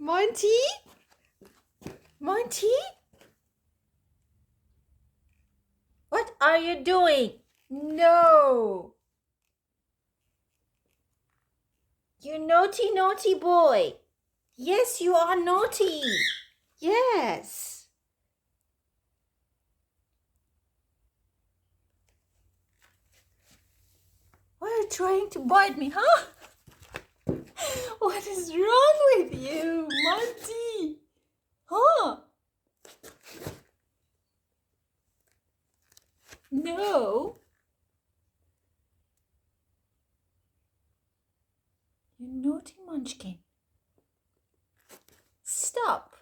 Monty? Monty? What are you doing? No. You naughty, naughty boy. Yes, you are naughty. Yes. Why are you trying to bite me, huh? What is wrong with you, Monty? Huh? No. You naughty munchkin. Stop.